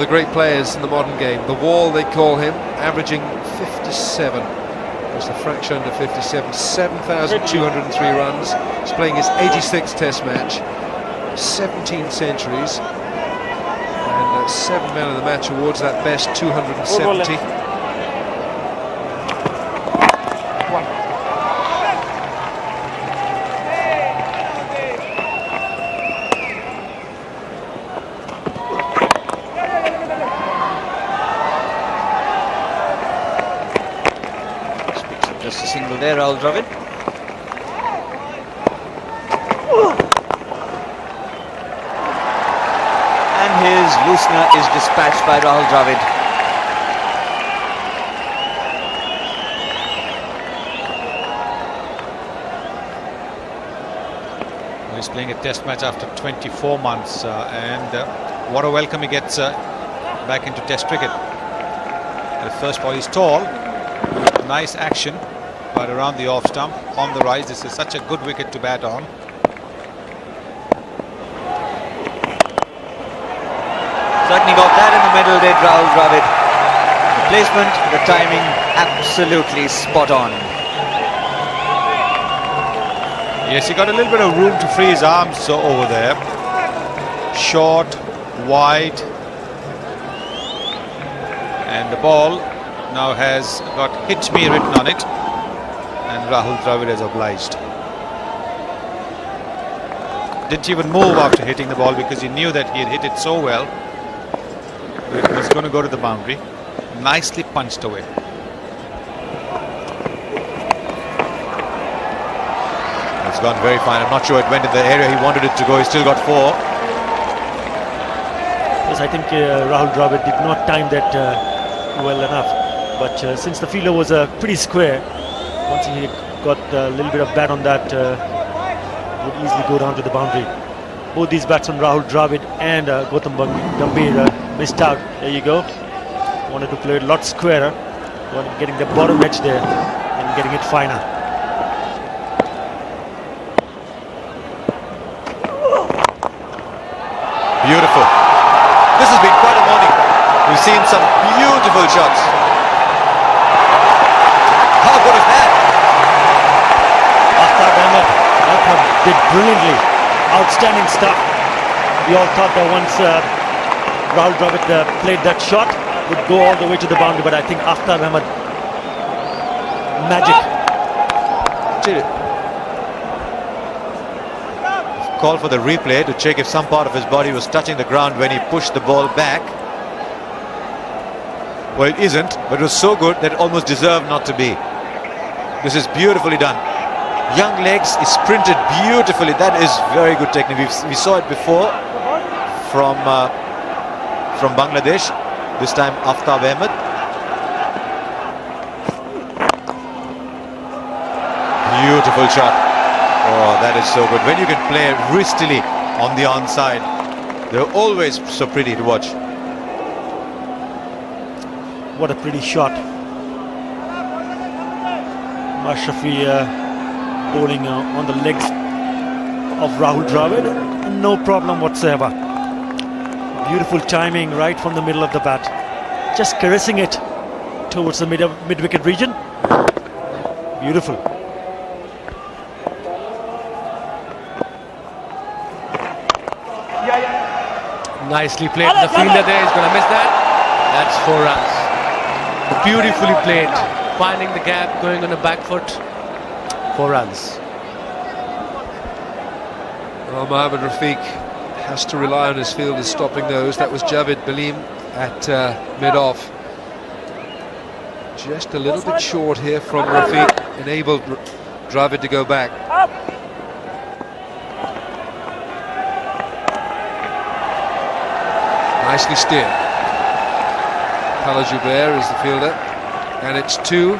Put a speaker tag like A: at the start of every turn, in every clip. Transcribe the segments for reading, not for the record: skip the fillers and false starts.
A: great players in the modern game. The Wall, they call him, averaging 57. Just a fraction under 57, 7,203 runs. He's playing his 86th Test match, 17 centuries, and 7 Man of the Match awards, that best 270.
B: Just a single there, Rahul Dravid. And his loosener is dispatched by Rahul Dravid.
C: He's playing a test match after 24 months and what a welcome he gets back into test cricket. The first ball is tall, nice action, but around the off stump, on the rise. This is such a good wicket to bat on.
B: Certainly got that in the middle, did Rahul Dravid. The placement, the timing, absolutely spot on.
C: Yes, he got a little bit of room to free his arms over there. Short, wide, and the ball now has got "hit me" written on it, and Rahul Dravid has obliged. Didn't even move after hitting the ball because he knew that he had hit it so well. It was going to go to the boundary. Nicely punched away.
D: It's gone very fine. I'm not sure it went in the area he wanted it to go. He still got 4.
E: Yes, I think Rahul Dravid did not time that well enough. But since the fielder was pretty square, once he got a little bit of bat on that, would easily go down to the boundary. Both these bats on Rahul Dravid and Gautam Gambhir missed out. There you go. Wanted to play a lot squarer, getting the bottom edge there and getting it finer.
D: Beautiful. This has been quite a morning. We've seen some beautiful shots. How good is that?
E: Ahmad did brilliantly. Outstanding stuff. We all thought that once Rahul Dravid played that shot, would go all the way to the boundary, but I think Aftab Ahmad, magic.
D: Call for the replay to check if some part of his body was touching the ground when he pushed the ball back. Well, it isn't, but it was so good that it almost deserved not to be. This is beautifully done. Young legs, he sprinted beautifully. That is very good technique. We saw it before from Bangladesh. This time Aftab Ahmad. Beautiful shot. Oh, that is so good. When you can play wristily on the onside, they're always so pretty to watch.
E: What a pretty shot. Mashrafi bowling on the legs of Rahul Dravid. No problem whatsoever. Beautiful timing right from the middle of the bat. Just caressing it towards the mid-wicket region. Beautiful.
F: Nicely played. The fielder there is going to miss that. That's 4 runs. Beautifully played. Finding the gap, going on a back foot. 4 runs.
A: Well, Mohammad Rafiq has to rely on his fielders stopping those. That was Dravid Baleem at mid-off. Just a little bit short here from Rafiq. Enabled Dravid to go back. Nicely steered. Palajubair is the fielder, and it's 2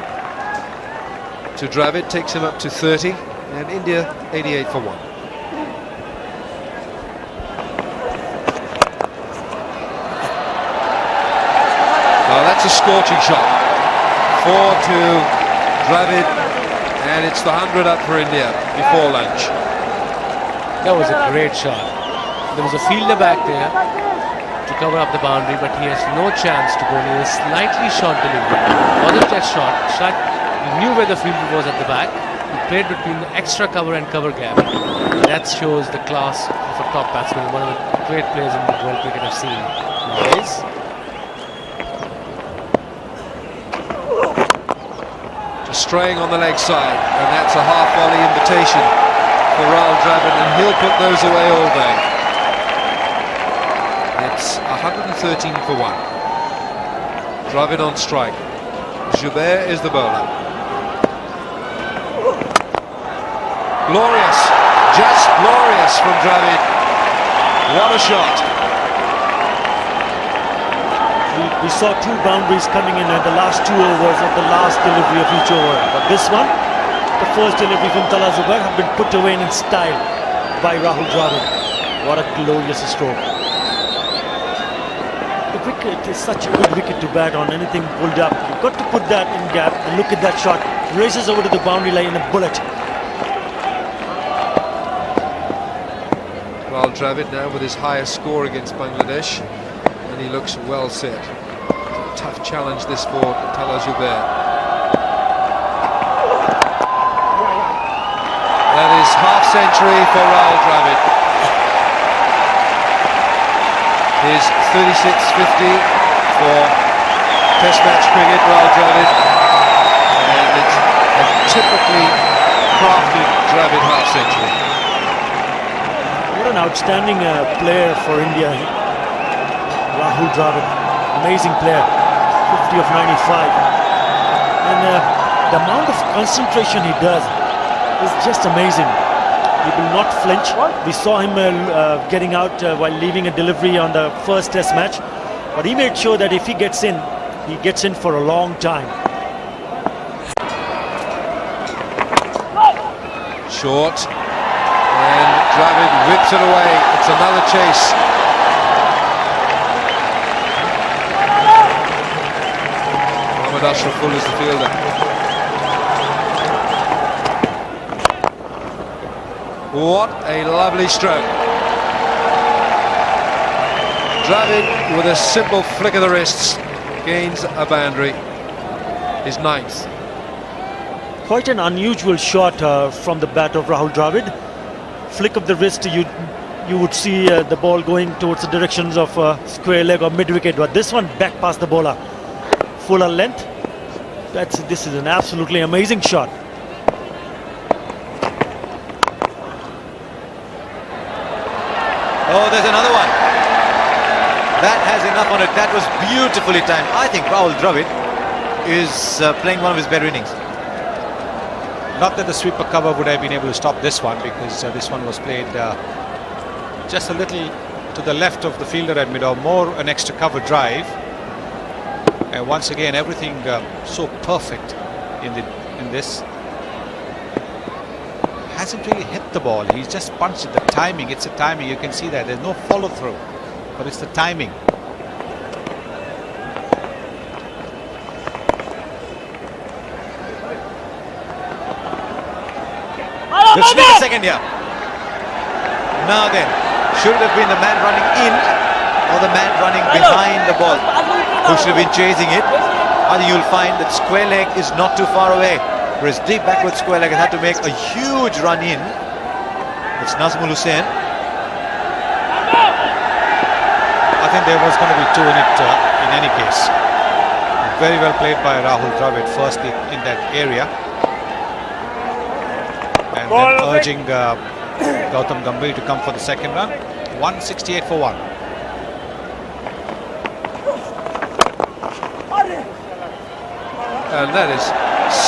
A: to Dravid, takes him up to 30, and India 88 for 1. Well, that's a scorching shot. 4 to Dravid, and it's the 100 up for India before lunch.
F: That was a great shot. There was a fielder back there. to cover up the boundary, but he has no chance to go near. A slightly short delivery. Wasn't that short? He knew where the fielder was at the back. He played between the extra cover and cover gap. That shows the class of a top batsman, one of the great players in the world cricket I've seen nowadays.
A: Just straying on the leg side, and that's a half volley invitation for Rahul Dravid, and he'll put those away all day. It's 113 for 1. Dravid on strike. Joubert is the bowler. Glorious, just glorious from Dravid. What a shot.
E: We saw 2 boundaries coming in at the last 2 overs of the last delivery of each over. But this one, the first delivery from Tala Zubair, have been put away in style by Rahul Dravid. What a glorious stroke. The wicket is such a good wicket to bat on. Anything pulled up, you've got to put that in gap and look at that shot. Races over to the boundary line in a bullet.
A: Rahul Dravid now with his highest score against Bangladesh, and he looks well set. It's a tough challenge this for Tala Zubair. That is half century for Rahul Dravid. His 36-50 for Test match cricket, Rahul Dravid, and it's a typically crafted Dravid half century.
E: What an outstanding player for India, Rahul Dravid. Amazing player, 50 of 95. And the amount of concentration he does is just amazing. He will not flinch. We saw him getting out while leaving a delivery on the first Test match. But he made sure that if he gets in for a long time.
A: Short. And Dravid whips it away. It's another chase. Mohammad Ashraful is the fielder. What a lovely stroke. Dravid, with a simple flick of the wrists, gains a boundary. His 9th.
E: Quite an unusual shot from the bat of Rahul Dravid. Flick of the wrist, you would see the ball going towards the directions of square leg or mid wicket, but this one back past the bowler, fuller length. This is an absolutely amazing shot.
D: Oh, there's another one. That has enough on it. That was beautifully timed. I think Rahul Dravid is playing one of his better innings.
C: Not that the sweeper cover would have been able to stop this one, because this one was played just a little to the left of the fielder at mid, or more an extra cover drive. And once again, everything so perfect in this. Hasn't really hit the ball. He's just punched it. The timing, it's the timing. You can see that there's no follow through, but it's the timing.
D: Let's make a second here. Now then, should it have been the man running in or the man running behind the ball who should have been chasing it? I think you'll find that square leg is not too far away, whereas deep backward square leg has had to make a huge run in. It's Nazmul Hussain.
C: I think there was going to be 2 in it in any case. Very well played by Rahul Dravid firstly in that area, and then urging Gautam Gambhir to come for the second run. 168 for 1.
A: And that is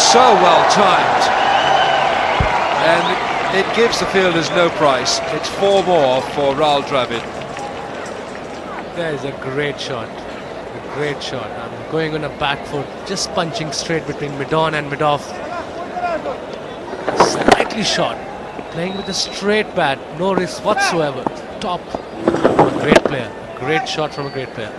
A: so well timed, and it gives the fielders no price. It's 4 more for Rahul Dravid.
F: That is a great shot. A great shot. I'm going on a back foot, just punching straight between mid-on and mid-off. Slightly short. Playing with a straight bat, no risk whatsoever. Top. A great player. A great shot from a great player.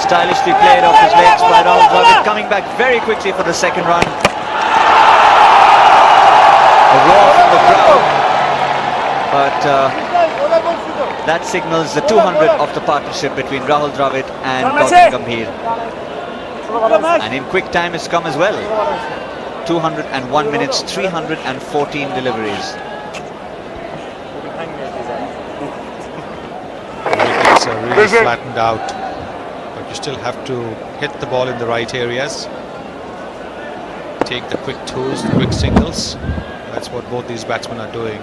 B: Stylishly played off his legs by Rahul Dravid, coming back very quickly for the second run. A roar from the crowd, but that signals the 200 of the partnership between Rahul Dravid and Gautam Gambhir. And in quick time it's come as well. 201 minutes, 314 deliveries.
C: Wickets are really flattened out, but you still have to hit the ball in the right areas. Take the quick twos, the quick singles. That's what both these batsmen are doing.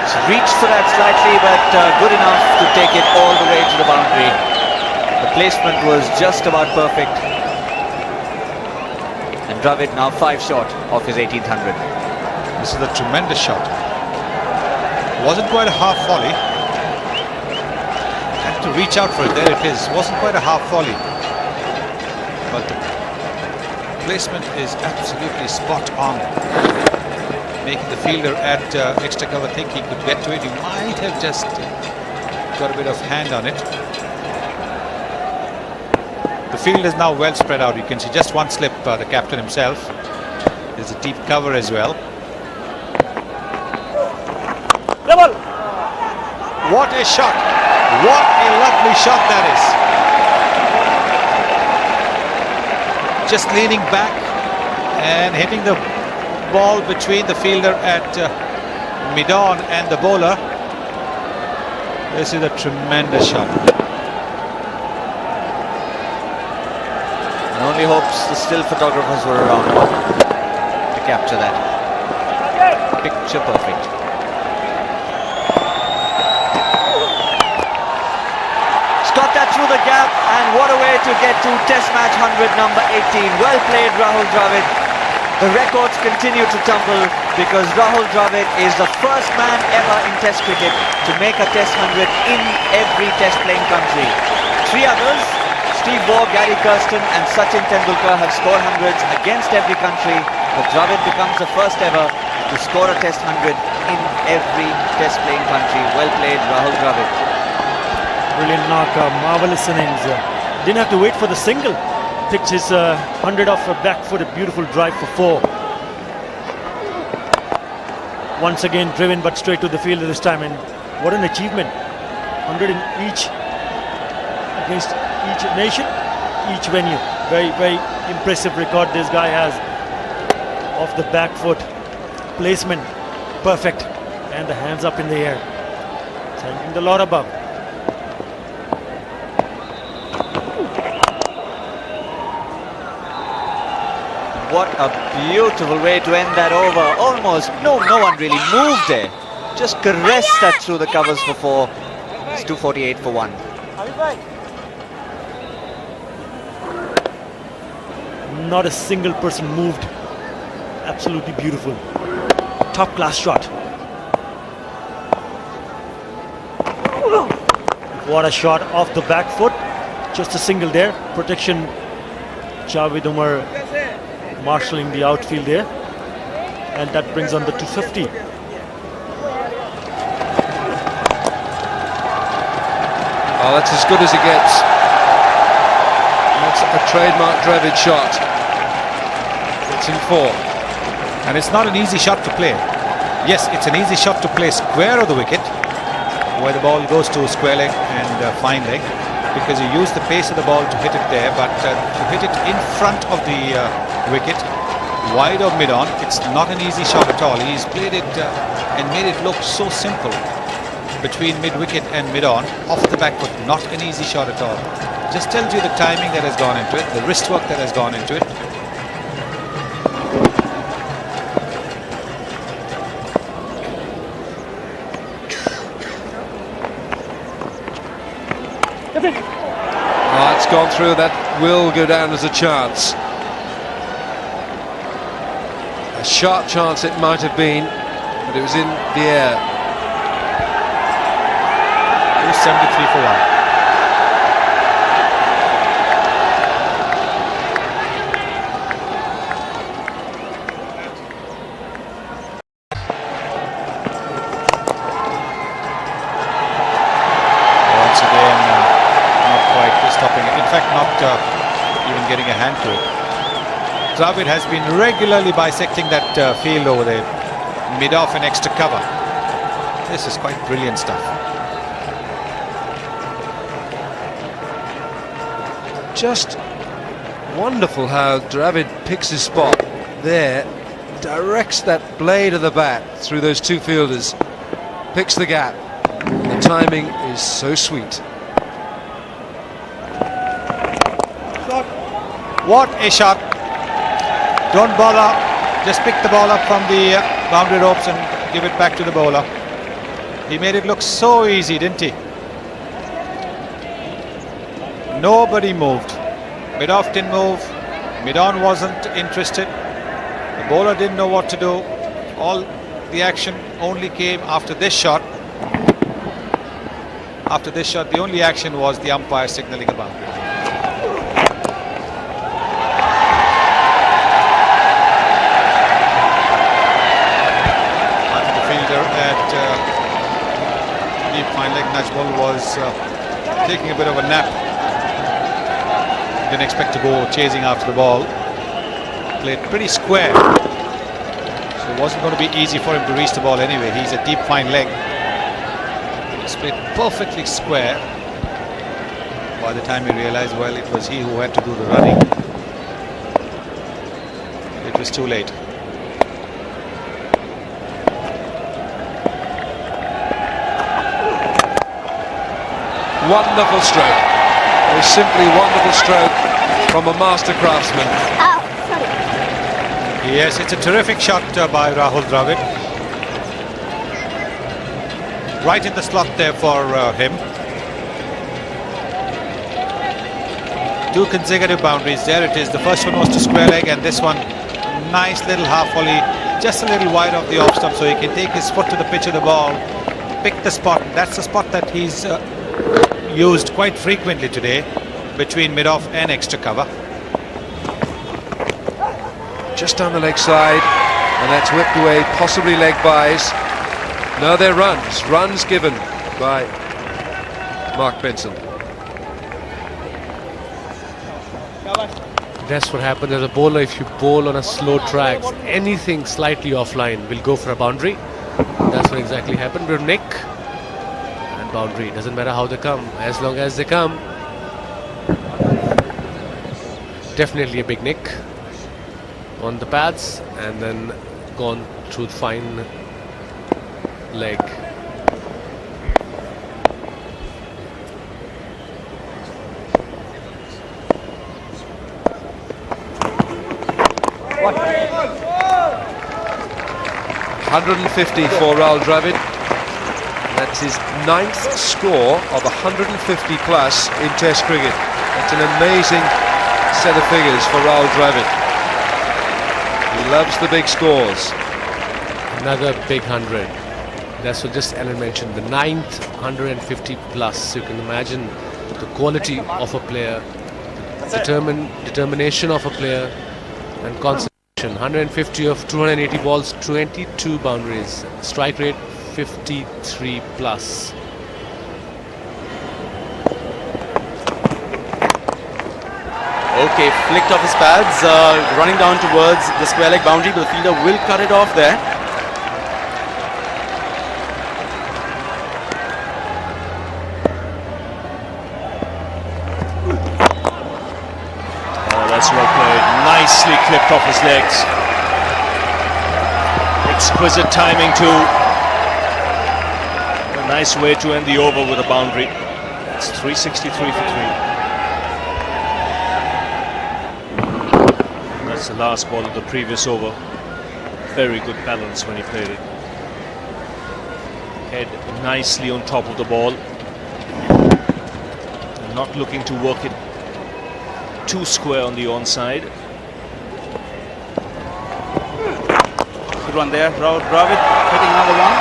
B: It's reached for that slightly, but good enough to take it all the way to the boundary. The placement was just about perfect. And Dravid now 5 short of his 1800.
C: This is a tremendous shot. Wasn't quite a half volley. Had to reach out for it. There it is. Wasn't quite a half volley. But the placement is absolutely spot on. Making the fielder at extra cover think he could get to it. He might have just got a bit of hand on it. The field is now well spread out. You can see just one slip, the captain himself. There's a deep cover as well. What a shot! What a lovely shot that is! Just leaning back and hitting the ball between the fielder at mid-on and the bowler. This is a tremendous shot.
B: And only hopes the still photographers were around to capture that. Picture perfect. Got that through the gap, and what a way to get to Test match 100 number 18. Well played, Rahul Dravid. The records continue to tumble because Rahul Dravid is the first man ever in Test cricket to make a Test 100 in every Test playing country. 3 others, Steve Waugh, Gary Kirsten and Sachin Tendulkar, have scored hundreds against every country, but Dravid becomes the first ever to score a Test 100 in every Test playing country. Well played, Rahul Dravid.
E: Brilliant knock, marvellous innings. Didn't have to wait for the single. Picked his 100 off a back foot, a beautiful drive for 4. Once again driven but straight to the fielder this time, and what an achievement. 100 in each, against each nation, each venue. Very, very impressive record this guy has. Off the back foot, placement perfect, and the hands up in the air. Sending the lot above.
B: What a beautiful way to end that over. Almost, no one really moved there. Just caressed that through the covers for 4. It's 248 for 1.
E: Not a single person moved. Absolutely beautiful. Top class shot. What a shot off the back foot. Just a single there. Protection. Javed Umar marshalling the outfield there, and that brings on the 250.
A: Oh, that's as good as it gets. That's a trademark Dravid shot. It's in 4.
C: And it's not an easy shot to play. Yes, it's an easy shot to play square of the wicket, where the ball goes to square leg and fine leg, because you use the pace of the ball to hit it there, but to hit it in front of the wicket, wide of mid-on, it's not an easy shot at all. He's played it and made it look so simple between mid-wicket and mid-on, off the back foot. Not an easy shot at all. Just tells you the timing that has gone into it, the wrist work that has gone into it.
A: Oh, it's gone through. That will go down as a chance. A sharp chance it might have been, but it was in the air.
C: 273 for 1. getting a hand to it. Dravid has been regularly bisecting that field over there, mid-off and extra cover. This is quite brilliant stuff.
A: Just wonderful how Dravid picks his spot there, directs that blade of the bat through those two fielders, picks the gap. The timing is so sweet.
C: What a shot. Don't bother, just pick the ball up from the boundary ropes and give it back to the bowler. He made it look so easy, didn't he? Nobody moved. Mid-off didn't move, mid-on wasn't interested, the bowler didn't know what to do. All the action only came after this shot. After this shot, the only action was the umpire signalling a boundary. The fielder at deep fine leg nudge ball was taking a bit of a nap. Didn't expect to go chasing after the ball. Played pretty square, so it wasn't going to be easy for him to reach the ball anyway. He's a deep fine leg. He's played perfectly square. By the time he realized, well, it was he who had to do the running. It was too late.
A: Wonderful stroke. A simply wonderful stroke from a master craftsman.
C: Yes, it's a terrific shot by Rahul Dravid. Right in the slot there for him. Two consecutive boundaries. There it is. The first one was to square leg, and this one, nice little half volley, just a little wide of the off stump, so he can take his foot to the pitch of the ball, pick the spot. That's the spot that he's used quite frequently today, between mid-off and extra cover.
A: Just down the leg side, and that's whipped away, possibly leg buys. No, they're runs given by Mark Benson.
F: That's what happened as a bowler. If you bowl on a slow track, anything slightly offline will go for a boundary. That's what exactly happened with Nick. And boundary, doesn't matter how they come, as long as they come. Definitely a big nick on the pads, and then gone through the fine leg.
A: What? 150 for Rahul Dravid. That's his 9th score of 150 plus in Test cricket. That's an amazing set of figures for Rahul Dravid. He loves the big scores.
F: Another big 100. That's what just Alan mentioned. The 9th 150 plus. You can imagine the quality of a player, determination of a player, and concentration. 150 of 280 balls, 22 boundaries. Strike rate 53 plus.
G: Okay, flicked off his pads, running down towards the square leg boundary, but the fielder will cut it off there.
H: Oh, that's well played. Nicely clipped off his legs. Exquisite timing too. A nice way to end the over with a boundary. It's 363 for 3. That's the last ball of the previous over. Very good balance when he played it. Head nicely on top of the ball. And not looking to work it too square on the onside.
G: Good one there. Dravid hitting another one.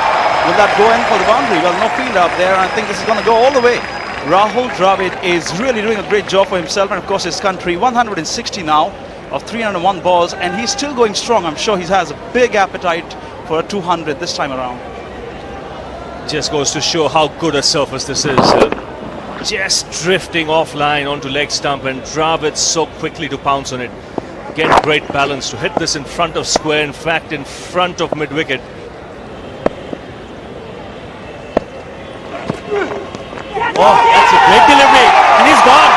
G: Will that go in for the boundary? Well, no field out there, and I think this is going to go all the way. Rahul Dravid is really doing a great job for himself and of course his country. 160 now of 301 balls, and he's still going strong. I'm sure he has a big appetite for a 200 this time around.
H: Just goes to show how good a surface this is. just drifting offline onto leg stump, and Dravid so quickly to pounce on it. Again, great balance to hit this in front of square, in fact in front of mid-wicket.
G: Oh, that's a great delivery, and he's gone.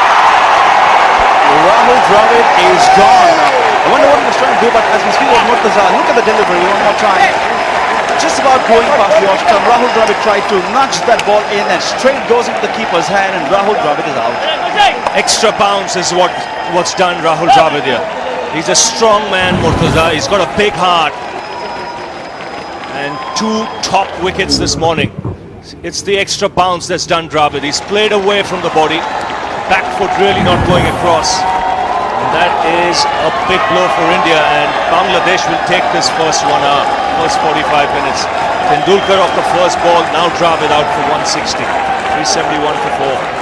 G: Rahul Dravid is gone. I wonder what he was trying to do, but as we speak of Murtaza, look at the delivery one more time. Just about going past the off-stump, Rahul Dravid tried to nudge that ball in and straight goes into the keeper's hand, and Rahul Dravid is out.
H: Extra bounce is what's done Rahul Dravid here. He's a strong man, Murtaza. He's got a big heart. And 2 top wickets this morning. It's the extra bounce that's done Dravid. He's played away from the body. Back foot really not going across. And that is a big blow for India, and Bangladesh will take this first 1 hour, first 45 minutes. Tendulkar off the first ball, now Dravid out for 160. 371 for 4.